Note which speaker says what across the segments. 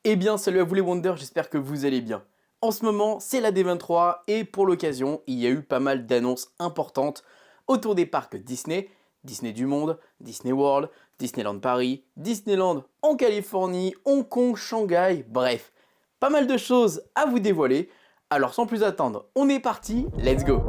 Speaker 1: Eh bien salut à vous les Wonders, j'espère que vous allez bien. En ce moment c'est la D23 et pour l'occasion il y a eu pas mal d'annonces importantes autour des parcs Disney, Disney du monde, Disney World, Disneyland Paris, Disneyland en Californie, Hong Kong, Shanghai, bref, pas mal de choses à vous dévoiler. Alors sans plus attendre, on est parti, let's go!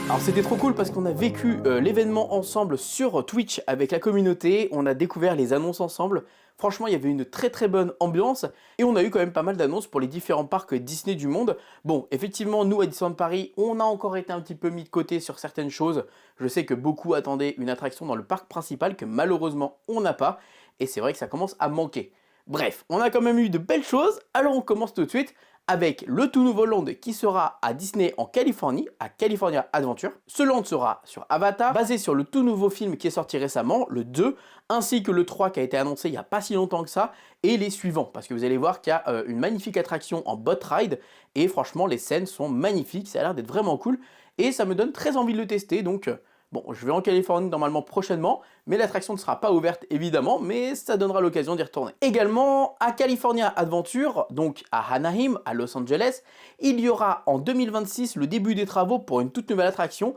Speaker 1: Alors c'était trop cool parce qu'on a vécu l'événement ensemble sur Twitch avec la communauté, on a découvert les annonces ensemble, franchement il y avait une très bonne ambiance et on a eu quand même pas mal d'annonces pour les différents parcs Disney du monde. Bon, effectivement nous à Disneyland Paris, on a encore été un petit peu mis de côté sur certaines choses, je sais que beaucoup attendaient une attraction dans le parc principal que malheureusement on n'a pas et c'est vrai que ça commence à manquer. Bref, on a quand même eu de belles choses, alors on commence tout de suite avec le tout nouveau land qui sera à Disney en Californie, à California Adventure. Ce land sera sur Avatar, basé sur le tout nouveau film qui est sorti récemment, le 2, ainsi que le 3 qui a été annoncé il n'y a pas si longtemps que ça, et les suivants, parce que vous allez voir qu'il y a une magnifique attraction en boat ride, et franchement les scènes sont magnifiques, ça a l'air d'être vraiment cool, et ça me donne très envie de le tester, donc... Bon, je vais en Californie normalement prochainement, mais l'attraction ne sera pas ouverte évidemment, mais ça donnera l'occasion d'y retourner. Également, à California Adventure, donc à Anaheim, à Los Angeles, il y aura en 2026 le début des travaux pour une toute nouvelle attraction.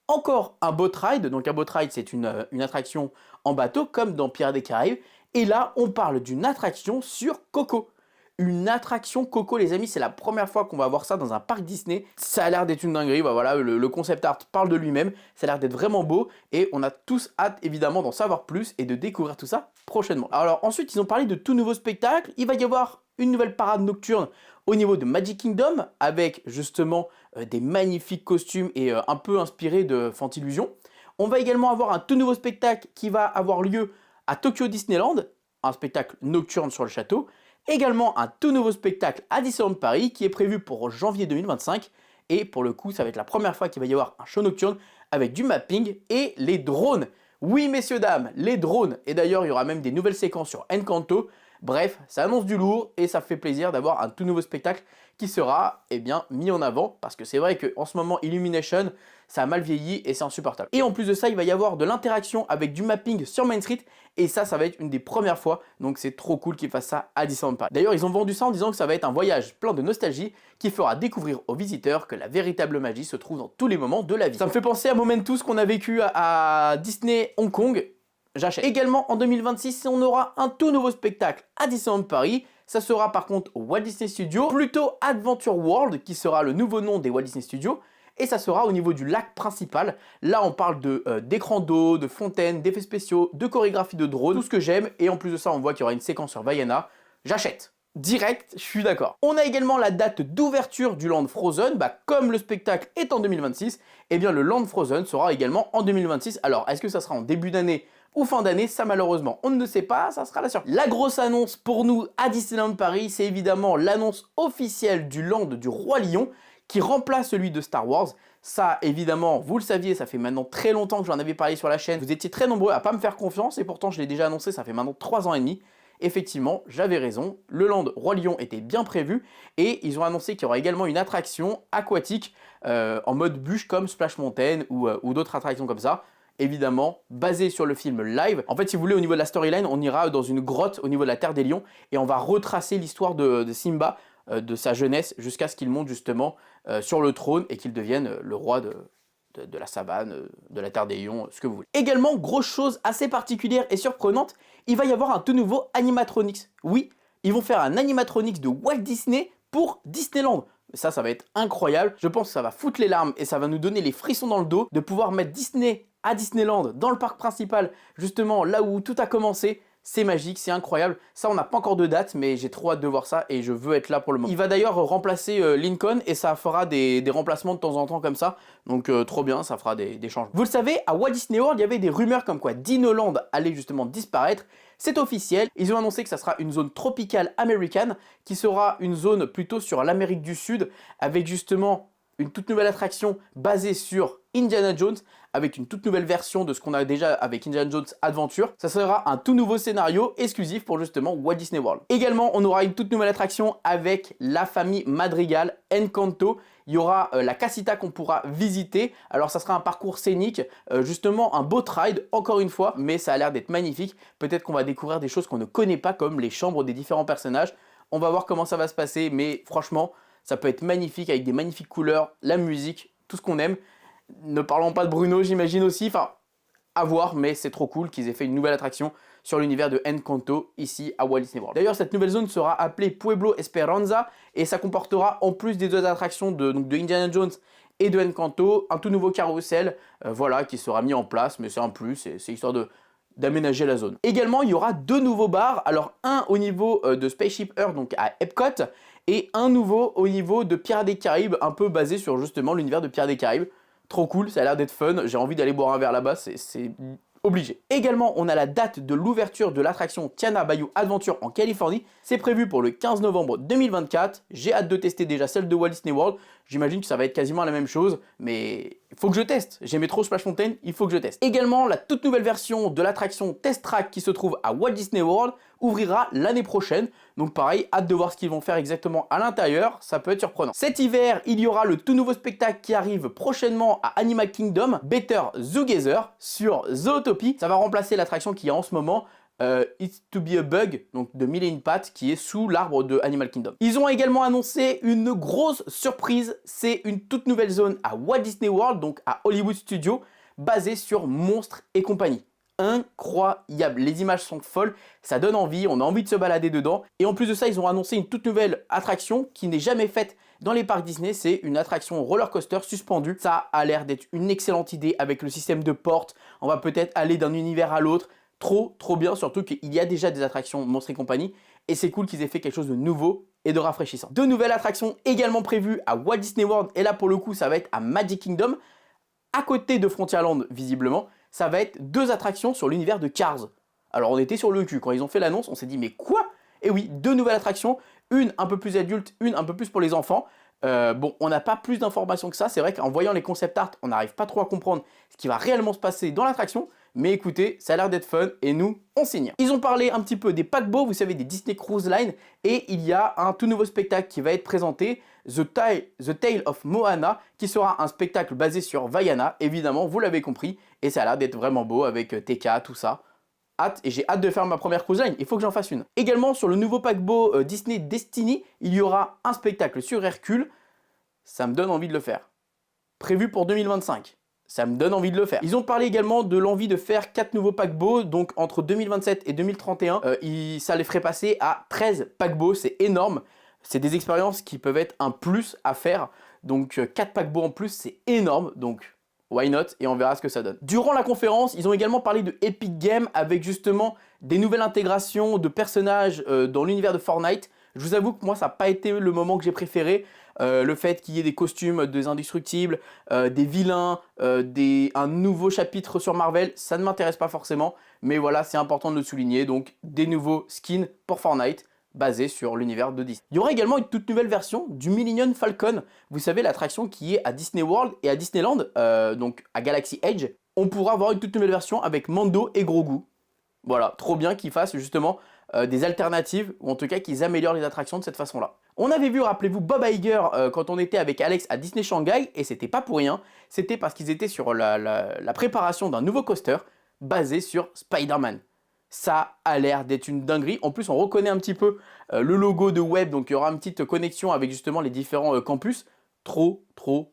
Speaker 1: Encore un boat ride, donc un boat ride c'est une attraction en bateau comme dans Pirates des Caraïbes, et là on parle d'une attraction sur Coco. Une attraction Coco les amis, c'est la première fois qu'on va voir ça dans un parc Disney. Ça a l'air d'être une dinguerie, bah voilà, le concept art parle de lui-même, ça a l'air d'être vraiment beau et on a tous hâte évidemment d'en savoir plus et de découvrir tout ça prochainement. Alors ensuite ils ont parlé de tout nouveau spectacle, il va y avoir une nouvelle parade nocturne au niveau de Magic Kingdom avec justement des magnifiques costumes et un peu inspirés de Fantillusion. On va également avoir un tout nouveau spectacle qui va avoir lieu à Tokyo Disneyland, un spectacle nocturne sur le château. Également un tout nouveau spectacle à Disneyland Paris qui est prévu pour janvier 2025 et pour le coup ça va être la première fois qu'il va y avoir un show nocturne avec du mapping et les drones. Oui messieurs dames, les drones, et d'ailleurs il y aura même des nouvelles séquences sur Encanto. Bref, ça annonce du lourd et ça fait plaisir d'avoir un tout nouveau spectacle qui sera mis en avant parce que c'est vrai qu'en ce moment Illumination ça a mal vieilli et c'est insupportable. Et en plus de ça il va y avoir de l'interaction avec du mapping sur Main Street et ça va être une des premières fois, donc c'est trop cool qu'ils fassent ça à Disneyland Paris. D'ailleurs ils ont vendu ça en disant que ça va être un voyage plein de nostalgie qui fera découvrir aux visiteurs que la véritable magie se trouve dans tous les moments de la vie. Ça me fait penser à Momentus qu'on a vécu à Disney Hong Kong. J'achète. Également en 2026, on aura un tout nouveau spectacle à Disneyland Paris. Ça sera par contre au Walt Disney Studios, plutôt Adventure World qui sera le nouveau nom des Walt Disney Studios. Et ça sera au niveau du lac principal. Là on parle d'écran d'eau, de fontaines, d'effets spéciaux, de chorégraphie de drone, tout ce que j'aime. Et en plus de ça on voit qu'il y aura une séquence sur Vaiana. J'achète. Direct, je suis d'accord. On a également la date d'ouverture du Land Frozen, comme le spectacle est en 2026, eh bien le Land Frozen sera également en 2026. Alors, est-ce que ça sera en début d'année ou fin d'année? Ça malheureusement, on ne sait pas, ça sera la surprise. La grosse annonce pour nous à Disneyland Paris, c'est évidemment l'annonce officielle du Land du Roi Lion, qui remplace celui de Star Wars. Ça, évidemment, vous le saviez, ça fait maintenant très longtemps que j'en avais parlé sur la chaîne. Vous étiez très nombreux à pas me faire confiance et pourtant je l'ai déjà annoncé, ça fait maintenant 3 ans et demi. Effectivement, j'avais raison, le Land Roi Lion était bien prévu et ils ont annoncé qu'il y aura également une attraction aquatique en mode bûche comme Splash Mountain ou d'autres attractions comme ça. Évidemment, basée sur le film live. En fait, si vous voulez, au niveau de la storyline, on ira dans une grotte au niveau de la Terre des Lions et on va retracer l'histoire de Simba, de sa jeunesse, jusqu'à ce qu'il monte justement sur le trône et qu'il devienne le roi de la savane, de la Terre des Lions, ce que vous voulez. Également, grosse chose assez particulière et surprenante, il va y avoir un tout nouveau animatronics. Oui, ils vont faire un animatronics de Walt Disney pour Disneyland. Ça va être incroyable. Je pense que ça va foutre les larmes et ça va nous donner les frissons dans le dos de pouvoir mettre Disney à Disneyland, dans le parc principal, justement là où tout a commencé. C'est magique, c'est incroyable. Ça, on n'a pas encore de date, mais j'ai trop hâte de voir ça et je veux être là pour le moment. Il va d'ailleurs remplacer Lincoln et ça fera des remplacements de temps en temps comme ça. Donc trop bien, ça fera des changements. Vous le savez, à Walt Disney World, il y avait des rumeurs comme quoi Dinoland allait justement disparaître. C'est officiel. Ils ont annoncé que ça sera une zone tropicale américaine qui sera une zone plutôt sur l'Amérique du Sud avec justement une toute nouvelle attraction basée sur Indiana Jones avec une toute nouvelle version de ce qu'on a déjà avec Indiana Jones Adventure. Ça sera un tout nouveau scénario exclusif pour justement Walt Disney World. Également, on aura une toute nouvelle attraction avec la famille Madrigal Encanto. Il y aura la casita qu'on pourra visiter. Alors ça sera un parcours scénique, justement un boat ride encore une fois, mais ça a l'air d'être magnifique. Peut-être qu'on va découvrir des choses qu'on ne connaît pas comme les chambres des différents personnages. On va voir comment ça va se passer, mais franchement, ça peut être magnifique avec des magnifiques couleurs, la musique, tout ce qu'on aime. Ne parlons pas de Bruno, j'imagine aussi. Enfin, à voir, mais c'est trop cool qu'ils aient fait une nouvelle attraction sur l'univers de Encanto ici à Walt Disney World. D'ailleurs, cette nouvelle zone sera appelée Pueblo Esperanza et ça comportera, en plus des deux attractions de Indiana Jones et de Encanto, un tout nouveau carrousel, voilà, qui sera mis en place, mais c'est un plus, c'est histoire d'aménager la zone. Également, il y aura deux nouveaux bars, alors un au niveau de Spaceship Earth, donc à Epcot, et un nouveau au niveau de Pirates des Caraïbes, un peu basé sur justement l'univers de Pirates des Caraïbes. Trop cool, ça a l'air d'être fun, j'ai envie d'aller boire un verre là-bas, c'est obligé. Également, on a la date de l'ouverture de l'attraction Tiana Bayou Adventure en Californie. C'est prévu pour le 15 novembre 2024. J'ai hâte de tester déjà celle de Walt Disney World. J'imagine que ça va être quasiment la même chose, mais il faut que je teste. J'aimais trop Splash Mountain, il faut que je teste. Également, la toute nouvelle version de l'attraction Test Track qui se trouve à Walt Disney World ouvrira l'année prochaine. Donc pareil, hâte de voir ce qu'ils vont faire exactement à l'intérieur, ça peut être surprenant. Cet hiver, il y aura le tout nouveau spectacle qui arrive prochainement à Animal Kingdom, Better Together sur Zootopia. Ça va remplacer l'attraction qui est en ce moment, It's to be a Bug, donc de Mille et une pattes, qui est sous l'arbre de Animal Kingdom. Ils ont également annoncé une grosse surprise, c'est une toute nouvelle zone à Walt Disney World, donc à Hollywood Studios, basée sur Monstres et compagnie. Incroyable, les images sont folles, ça donne envie, on a envie de se balader dedans. Et en plus de ça, ils ont annoncé une toute nouvelle attraction qui n'est jamais faite dans les parcs Disney, c'est une attraction roller coaster suspendue. Ça a l'air d'être une excellente idée avec le système de porte, on va peut-être aller d'un univers à l'autre. Trop bien, surtout qu'il y a déjà des attractions Monstres et compagnie, et c'est cool qu'ils aient fait quelque chose de nouveau et de rafraîchissant. Deux nouvelles attractions également prévues à Walt Disney World, et là pour le coup ça va être à Magic Kingdom, à côté de Frontierland visiblement. Ça va être deux attractions sur l'univers de Cars. Alors on était sur le cul, quand ils ont fait l'annonce, on s'est dit mais quoi? Et oui, deux nouvelles attractions, une un peu plus adulte, une un peu plus pour les enfants. Bon, on n'a pas plus d'informations que ça, c'est vrai qu'en voyant les concept art, on n'arrive pas trop à comprendre ce qui va réellement se passer dans l'attraction, mais écoutez, ça a l'air d'être fun, et nous, on signe. Ils ont parlé un petit peu des paquebots, vous savez, des Disney Cruise Line, et il y a un tout nouveau spectacle qui va être présenté, The Tale of Moana, qui sera un spectacle basé sur Vaiana, évidemment, vous l'avez compris, et ça a l'air d'être vraiment beau avec TK, tout ça. Hâte, et j'ai hâte de faire ma première cruise line, il faut que j'en fasse une. Également sur le nouveau paquebot Disney Destiny, il y aura un spectacle sur Hercule, ça me donne envie de le faire. Prévu pour 2025, ça me donne envie de le faire. Ils ont parlé également de l'envie de faire 4 nouveaux paquebots, donc entre 2027 et 2031, ça les ferait passer à 13 paquebots, c'est énorme. C'est des expériences qui peuvent être un plus à faire, donc 4 paquebots en plus, c'est énorme, donc why not, et on verra ce que ça donne. Durant la conférence, ils ont également parlé de Epic Games avec justement des nouvelles intégrations de personnages dans l'univers de Fortnite. Je vous avoue que moi, ça n'a pas été le moment que j'ai préféré. Le fait qu'il y ait des costumes des indestructibles, des vilains, un nouveau chapitre sur Marvel, ça ne m'intéresse pas forcément. Mais voilà, c'est important de le souligner. Donc, des nouveaux skins pour Fortnite, basé sur l'univers de Disney. Il y aura également une toute nouvelle version du Millennium Falcon. Vous savez, l'attraction qui est à Disney World et à Disneyland, donc à Galaxy Edge. On pourra avoir une toute nouvelle version avec Mando et Grogu. Voilà, trop bien qu'ils fassent justement des alternatives, ou en tout cas qu'ils améliorent les attractions de cette façon-là. On avait vu, rappelez-vous, Bob Iger quand on était avec Alex à Disney Shanghai, et c'était pas pour rien, c'était parce qu'ils étaient sur la préparation d'un nouveau coaster basé sur Spider-Man. Ça a l'air d'être une dinguerie. En plus, on reconnaît un petit peu le logo de Web, donc il y aura une petite connexion avec justement les différents campus. Trop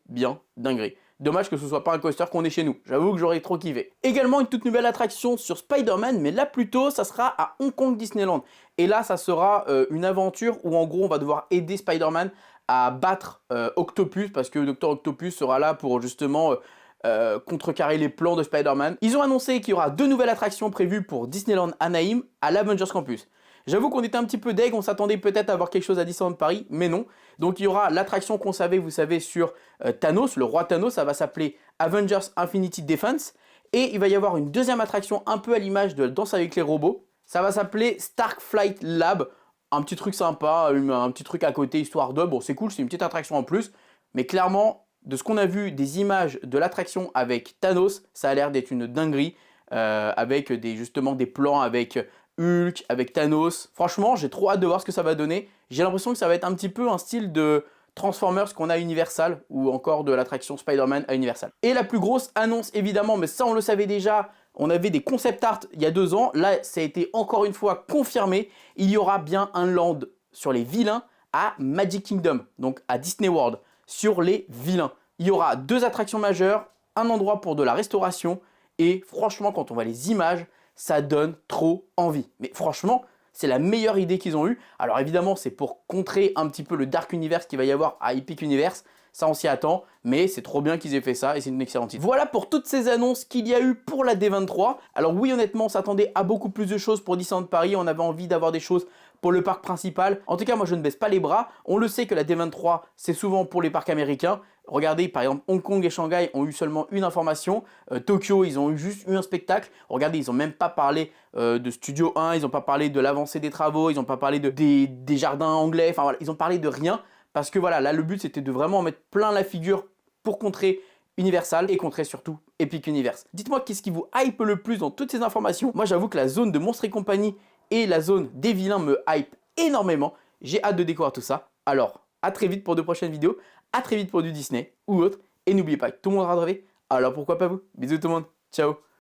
Speaker 1: bien, dinguerie. Dommage que ce soit pas un coaster qu'on ait chez nous. J'avoue que j'aurais trop kiffé. Également une toute nouvelle attraction sur Spider-Man, mais là plutôt ça sera à Hong Kong Disneyland. Et là ça sera une aventure où en gros on va devoir aider Spider-Man à battre Octopus, parce que Dr Octopus sera là pour justement contrecarrer les plans de Spider-Man. Ils ont annoncé qu'il y aura deux nouvelles attractions prévues pour Disneyland Anaheim à l'Avengers Campus. J'avoue qu'on était un petit peu deg, on s'attendait peut-être à avoir quelque chose à Disneyland Paris, mais non. Donc il y aura l'attraction qu'on savait, vous savez, sur Thanos, le roi Thanos, ça va s'appeler Avengers Infinity Defense. Et il va y avoir une deuxième attraction un peu à l'image de Danse avec les robots. Ça va s'appeler Stark Flight Lab, un petit truc sympa, un petit truc à côté, histoire de... Bon, c'est cool, c'est une petite attraction en plus, mais clairement, de ce qu'on a vu des images de l'attraction avec Thanos, ça a l'air d'être une dinguerie, avec justement des plans avec Hulk, avec Thanos. Franchement, j'ai trop hâte de voir ce que ça va donner. J'ai l'impression que ça va être un petit peu un style de Transformers qu'on a à Universal ou encore de l'attraction Spider-Man à Universal. Et la plus grosse annonce évidemment, mais ça on le savait déjà, on avait des concept art il y a 2 ans, là ça a été encore une fois confirmé, il y aura bien un land sur les vilains à Magic Kingdom, donc à Disney World, sur les vilains. Il y aura 2 attractions majeures, un endroit pour de la restauration, et franchement quand on voit les images, ça donne trop envie. Mais franchement, c'est la meilleure idée qu'ils ont eue. Alors évidemment, c'est pour contrer un petit peu le Dark Universe qu'il va y avoir à Epic Universe. Ça, on s'y attend, mais c'est trop bien qu'ils aient fait ça et c'est une excellente idée. Voilà pour toutes ces annonces qu'il y a eu pour la D23. Alors oui, honnêtement, on s'attendait à beaucoup plus de choses pour Disneyland Paris. On avait envie d'avoir des choses pour le parc principal. En tout cas, moi, je ne baisse pas les bras. On le sait que la D23, c'est souvent pour les parcs américains. Regardez, par exemple, Hong Kong et Shanghai ont eu seulement une information. Tokyo, ils ont juste eu un spectacle. Regardez, ils n'ont même pas parlé de Studio 1, ils n'ont pas parlé de l'avancée des travaux, ils n'ont pas parlé des jardins anglais. Enfin voilà, ils n'ont parlé de rien. Parce que voilà, là, le but, c'était de vraiment en mettre plein la figure pour contrer Universal et contrer surtout Epic Universe. Dites-moi qu'est-ce qui vous hype le plus dans toutes ces informations. Moi, j'avoue que la zone de Monstres et compagnie et la zone des vilains me hype énormément. J'ai hâte de découvrir tout ça. Alors, à très vite pour de prochaines vidéos. À très vite pour du Disney ou autre. Et n'oubliez pas que tout le monde sera rêvé. Alors pourquoi pas vous? Bisous tout le monde. Ciao.